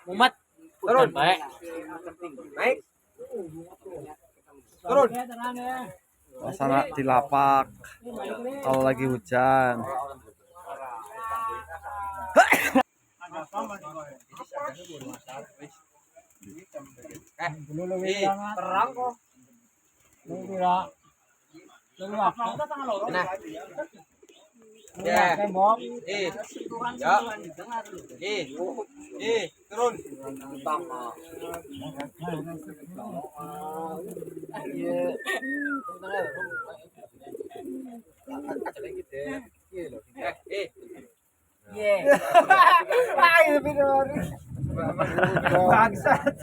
Mumat. Turun. Baik. Naik. Turun. Suasana di lapak kalau lagi hujan. Terang kok. Nah. Ya. Turun. Bangsat.